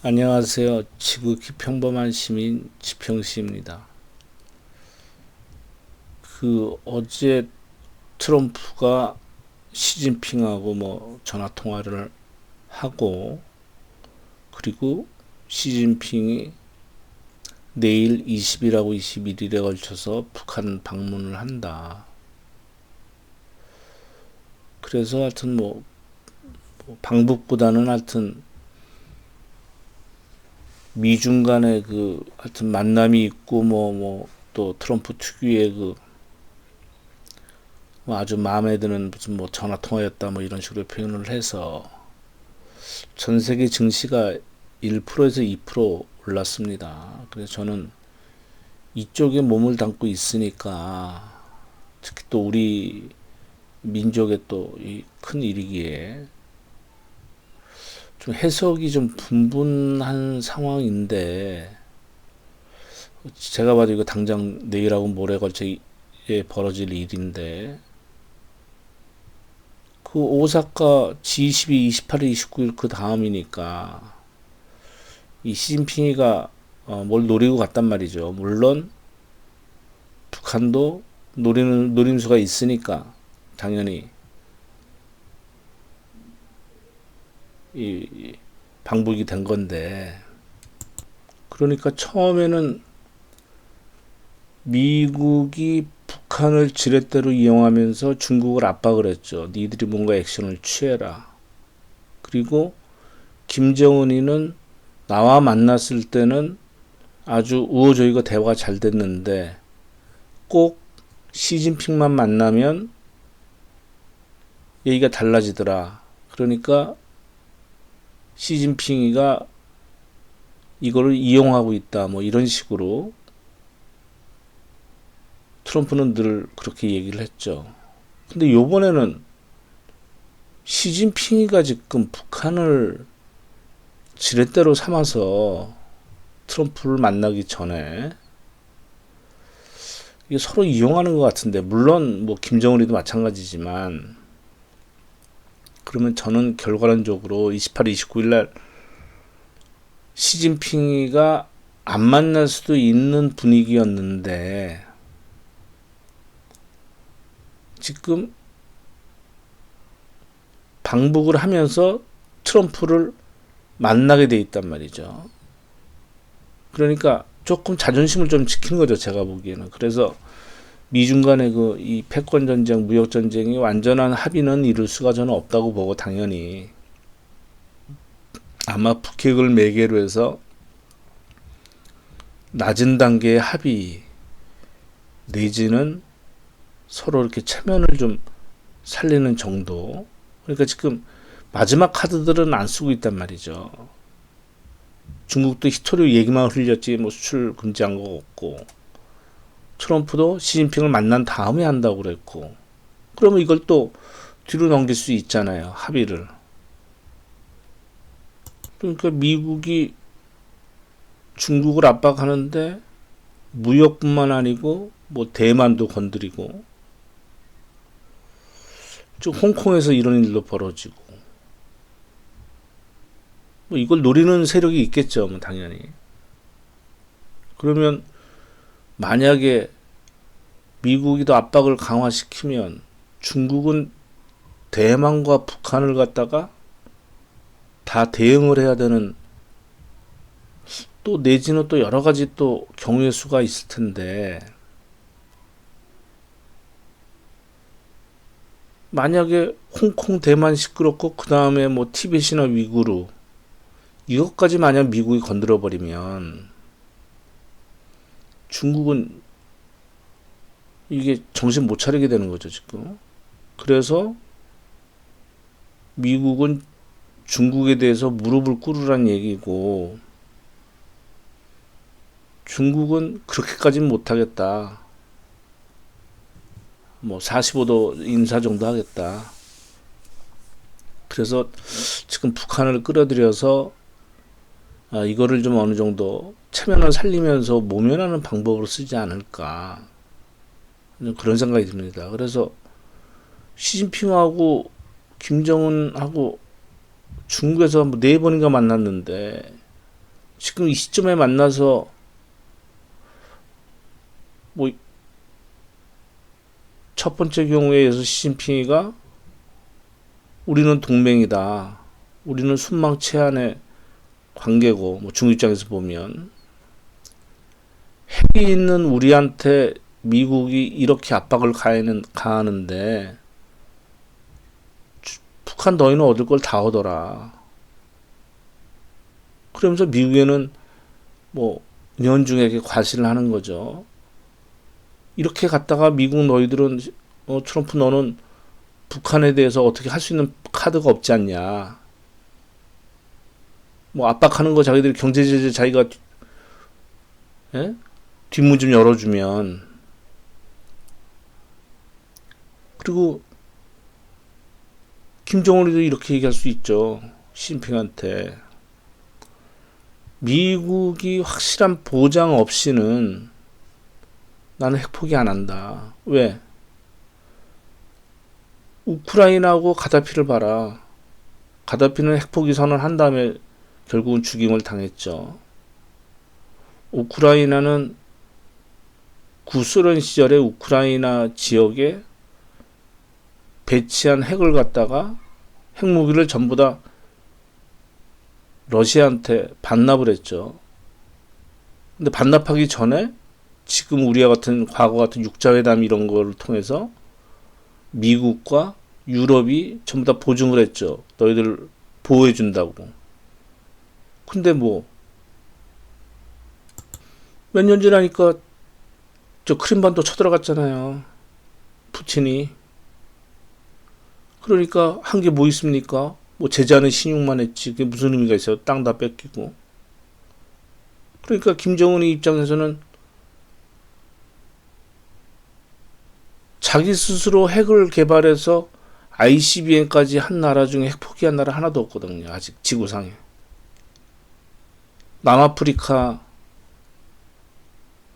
안녕하세요. 지극히 평범한 시민 지평씨입니다. 어제 트럼프가 시진핑하고 전화 통화를 하고, 그리고 시진핑이 내일 20일하고 21일에 걸쳐서 북한 방문을 한다. 그래서 하여튼 방북보다는 하여튼 미중 간의 하여튼 만남이 있고 또 트럼프 특유의 아주 마음에 드는 무슨 전화 통화였다 이런 식으로 표현을 해서 전 세계 증시가 1%에서 2% 올랐습니다. 그래서 저는 이쪽에 몸을 담고 있으니까, 특히 또 우리 민족의 또 이 큰 일이기에 좀 해석이 좀 분분한 상황인데, 제가 봐도 이거 당장 내일하고 모레 걸쳐 벌어질 일인데, 오사카 G22, 28일, 29일 그 다음이니까 이 시진핑이가 뭘 노리고 갔단 말이죠. 물론 북한도 노리는 노림수가 있으니까 당연히 이 방북이 된 건데, 그러니까 처음에는 미국이 북한을 지렛대로 이용하면서 중국을 압박을 했죠. 니들이 뭔가 액션을 취해라. 그리고 김정은이는 나와 만났을 때는 아주 우호적이고 대화가 잘 됐는데, 꼭 시진핑만 만나면 얘기가 달라지더라. 그러니까 시진핑이가 이거를 이용하고 있다. 이런 식으로 트럼프는 늘 그렇게 얘기를 했죠. 근데 요번에는 시진핑이가 지금 북한을 지렛대로 삼아서 트럼프를 만나기 전에 이게 서로 이용하는 것 같은데, 물론 김정은이도 마찬가지지만, 그러면 저는 결과론적으로 28일, 29일 날 시진핑이가 안 만날 수도 있는 분위기였는데, 지금 방북을 하면서 트럼프를 만나게 돼 있단 말이죠. 그러니까 조금 자존심을 좀 지키는 거죠, 제가 보기에는. 그래서 미중 간의 이 패권 전쟁, 무역 전쟁이 완전한 합의는 이룰 수가 저는 없다고 보고, 당연히 아마 북핵을 매개로 해서 낮은 단계의 합의 내지는 서로 이렇게 체면을 좀 살리는 정도. 그러니까 지금 마지막 카드들은 안 쓰고 있단 말이죠. 중국도 히토류 얘기만 흘렸지 수출 금지한 거 없고, 트럼프도 시진핑을 만난 다음에 한다고 그랬고, 그러면 이걸 또 뒤로 넘길 수 있잖아요, 합의를. 그러니까 미국이 중국을 압박하는데 무역뿐만 아니고 대만도 건드리고, 즉 홍콩에서 이런 일도 벌어지고, 이걸 노리는 세력이 있겠죠, 당연히. 그러면 만약에 미국이 더 압박을 강화시키면 중국은 대만과 북한을 갖다가 다 대응을 해야 되는, 또 내지는 또 여러 가지 또 경우의 수가 있을 텐데, 만약에 홍콩, 대만 시끄럽고 그 다음에 티벳이나 위구르 이것까지 만약 미국이 건드려 버리면 중국은 이게 정신 못 차리게 되는 거죠, 지금. 그래서 미국은 중국에 대해서 무릎을 꿇으란 얘기고, 중국은 그렇게까지는 못하겠다. 45도 인사 정도 하겠다. 그래서 지금 북한을 끌어들여서 이거를 좀 어느 정도 체면을 살리면서 모면하는 방법으로 쓰지 않을까, 그런 생각이 듭니다. 그래서 시진핑하고 김정은하고 중국에서 4번인가 만났는데 지금 이 시점에 만나서 뭐 첫 번째 경우에서 시진핑이가 우리는 동맹이다. 우리는 순망치안의 관계고, 뭐 중국 입장에서 보면 핵이 있는 우리한테 미국이 이렇게 압박을 가하는데 북한 너희는 얻을 걸 다 얻어라. 그러면서 미국에는 뭐 은연중에게 과시를 하는 거죠. 이렇게 갔다가 미국 너희들은 트럼프 너는 북한에 대해서 어떻게 할 수 있는 카드가 없지 않냐. 뭐 압박하는 거 자기들이 경제 제재 자기가 예? 뒷문 좀 열어주면. 그리고 김정은이도 이렇게 얘기할 수 있죠. 시진핑한테 미국이 확실한 보장 없이는 나는 핵 포기 안 한다. 왜? 우크라이나하고 가다피를 봐라. 가다피는 핵 포기 선언한 다음에 결국은 죽임을 당했죠. 우크라이나는 구소련 시절에 우크라이나 지역에 배치한 핵을 갖다가 핵무기를 전부 다 러시아한테 반납을 했죠. 근데 반납하기 전에 지금 우리와 같은 과거 같은 육자회담 이런 거를 통해서 미국과 유럽이 전부 다 보증을 했죠. 너희들 보호해 준다고. 근데 뭐 몇 년 지나니까 저 크림반도 쳐들어갔잖아요. 푸틴이. 그러니까 한 게 뭐 있습니까? 뭐 제재하는 신용만 했지. 그게 무슨 의미가 있어요? 땅 다 뺏기고. 그러니까 김정은의 입장에서는 자기 스스로 핵을 개발해서 ICBM까지 한 나라 중에 핵 포기한 나라 하나도 없거든요. 아직 지구상에. 남아프리카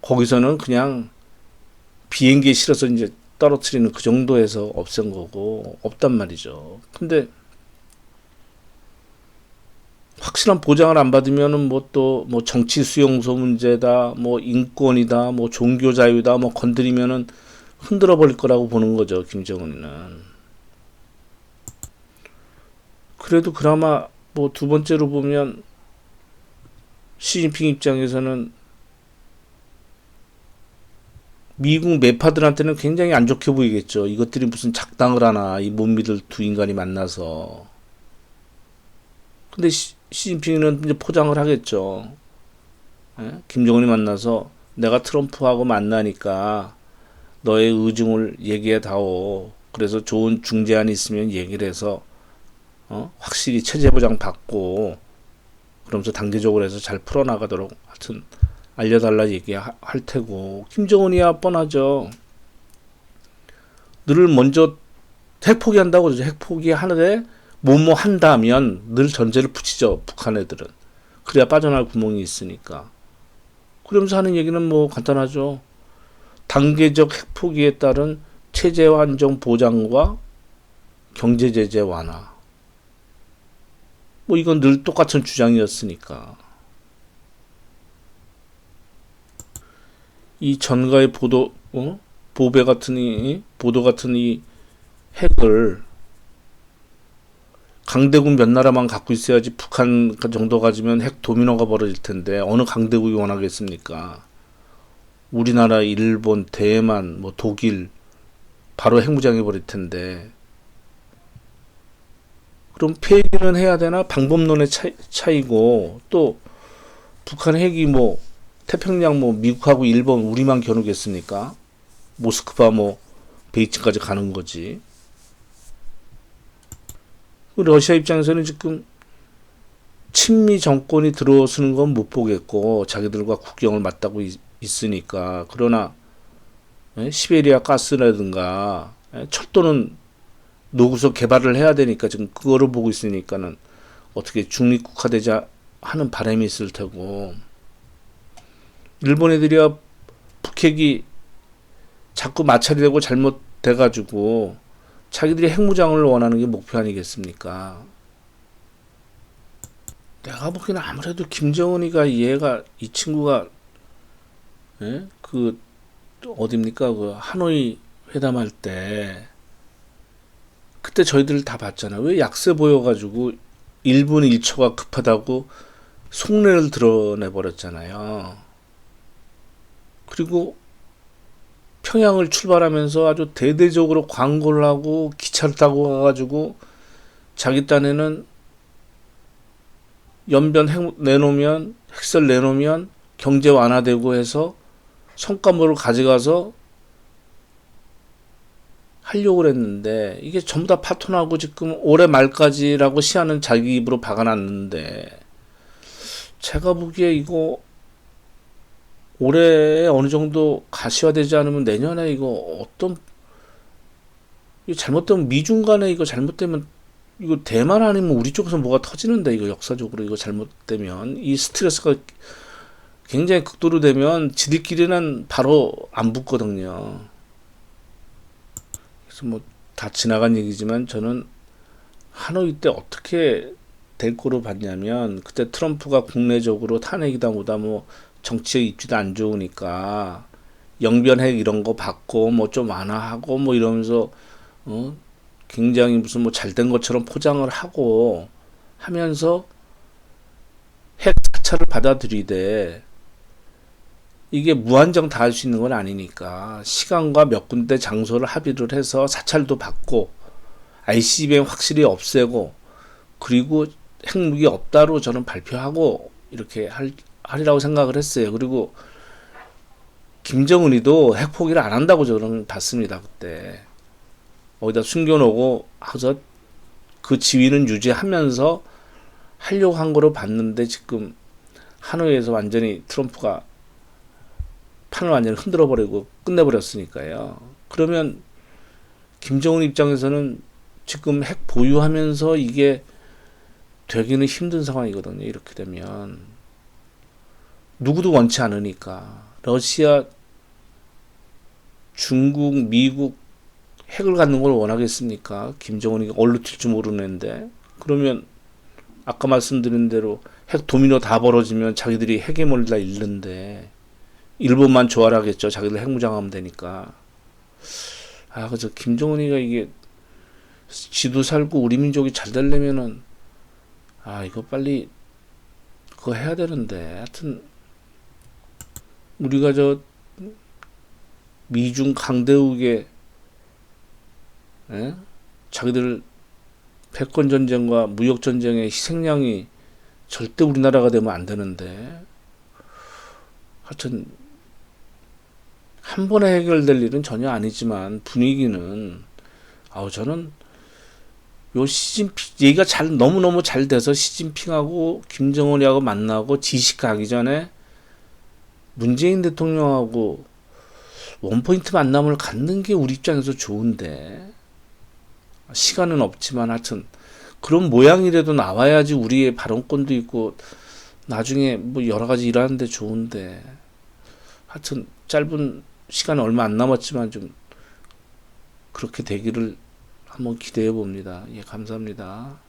거기서는 그냥 비행기에 실어서 이제 떨어뜨리는 그 정도에서 없앤 거고 없단 말이죠. 근데 확실한 보장을 안 받으면은 뭐 또 뭐 정치 수용소 문제다, 뭐 인권이다, 뭐 종교 자유다, 뭐 건드리면은 흔들어 버릴 거라고 보는 거죠, 김정은이는. 그래도 그나마 뭐 두 번째로 보면 시진핑 입장에서는 미국 매파들한테는 굉장히 안 좋게 보이겠죠. 이것들이 무슨 작당을 하나, 이 못 믿을 두 인간이 만나서. 근데 시진핑은 이제 포장을 하겠죠. 예? 김정은이 만나서 내가 트럼프하고 만나니까 너의 의중을 얘기해 다오. 그래서 좋은 중재안이 있으면 얘기를 해서 확실히 체제 보장 받고 그러면서 단계적으로 해서 잘 풀어나가도록 하여튼 알려달라 얘기할 테고. 김정은이야 뻔하죠. 늘 먼저 핵 포기한다고 그러죠. 핵 포기하는데 뭐뭐 한다면 늘 전제를 붙이죠. 북한 애들은. 그래야 빠져나갈 구멍이 있으니까. 그러면서 하는 얘기는 뭐 간단하죠. 단계적 핵 포기에 따른 체제 안정 보장과 경제 제재 완화. 뭐 이건 늘 똑같은 주장이었으니까. 이 전가의 보도 같은 이 핵을 강대국 몇 나라만 갖고 있어야지 북한 정도 가지면 핵 도미노가 벌어질 텐데 어느 강대국이 원하겠습니까? 우리나라, 일본, 대만, 뭐 독일 바로 핵무장해 버릴 텐데. 그럼 폐기는 해야 되나? 방법론의 차이고 또 북한 핵이 뭐 태평양 뭐 미국하고 일본 우리만 겨누겠습니까? 모스크바 뭐 베이징까지 가는 거지. 러시아 입장에서는 지금 친미 정권이 들어서는 건 못 보겠고 자기들과 국경을 맞닿고 있으니까. 그러나 시베리아 가스라든가 철도는 노구서 개발을 해야 되니까 지금 그거를 보고 있으니까는 어떻게 중립국화되자 하는 바람이 있을 테고. 일본 애들이야 북핵이 자꾸 마찰이 되고 잘못돼가지고 자기들이 핵무장을 원하는 게 목표 아니겠습니까? 내가 보기에는 아무래도 김정은이가 얘가 이 친구가 예? 그 어딥니까 그 하노이 회담할 때 그때 저희들 다 봤잖아요. 왜 약세 보여가지고 1분 1초가 급하다고 속내를 드러내 버렸잖아요. 그리고 평양을 출발하면서 아주 대대적으로 광고를 하고 기차를 타고 가가지고 자기 딴에는 연변 내놓으면 핵설 내놓으면 경제 완화되고 해서 성과물을 가져가서 하려고 했는데 이게 전부 다 파토나고 지금 올해 말까지라고 시한은 자기 입으로 박아놨는데 제가 보기에 이거 올해 어느 정도 가시화되지 않으면 내년에 이거 어떤 이거 잘못되면 미중 간에 이거 잘못되면 이거 대만 아니면 우리 쪽에서 뭐가 터지는데 이거 역사적으로 이거 잘못되면 이 스트레스가 굉장히 극도로 되면 지들끼리는 바로 안 붙거든요. 그래서 뭐 다 지나간 얘기지만 저는 하노이 때 어떻게 될 거로 봤냐면 그때 트럼프가 국내적으로 탄핵이다 뭐다 뭐 정치에 입지도 안 좋으니까 영변핵 이런 거 받고 뭐 좀 완화하고 뭐 이러면서 굉장히 무슨 뭐 잘된 것처럼 포장을 하고 하면서 핵 사찰을 받아들이되 이게 무한정 다 할 수 있는 건 아니니까 시간과 몇 군데 장소를 합의를 해서 사찰도 받고 ICBM 확실히 없애고 그리고 핵무기 없다로 저는 발표하고 이렇게 하리라고 생각을 했어요. 그리고 김정은이도 핵 포기를 안 한다고 저는 봤습니다. 그때 어디다 숨겨놓고 해서 그 지위는 유지하면서 하려고 한 거로 봤는데 지금 하노이에서 완전히 트럼프가 판을 완전히 흔들어 버리고 끝내버렸으니까요. 그러면 김정은 입장에서는 지금 핵 보유하면서 이게 되기는 힘든 상황이거든요. 이렇게 되면 누구도 원치 않으니까 러시아, 중국, 미국 핵을 갖는 걸 원하겠습니까? 김정은이 얼로 튈줄 모르는데 그러면 아까 말씀드린 대로 핵 도미노 다 벌어지면 자기들이 헤게모니를 다 잃는데 일본만 조아라겠죠. 자기들 핵무장하면 되니까. 그래서 김정은이가 이게 지도 살고 우리 민족이 잘 되려면은 이거 빨리 그거 해야 되는데 하여튼 우리가 저 미중 강대국의 자기들 패권 전쟁과 무역 전쟁의 희생양이 절대 우리나라가 되면 안 되는데 하여튼 한 번에 해결될 일은 전혀 아니지만 분위기는 저는 요 얘기가 너무너무 잘 돼서 시진핑하고 김정은이하고 만나고 지식 가기 전에 문재인 대통령하고 원포인트 만남을 갖는 게 우리 입장에서 좋은데 시간은 없지만 하여튼 그런 모양이라도 나와야지 우리의 발언권도 있고 나중에 뭐 여러 가지 일하는데 좋은데 하여튼 짧은 시간 얼마 안 남았지만 좀 그렇게 되기를 한번 기대해 봅니다. 예, 감사합니다.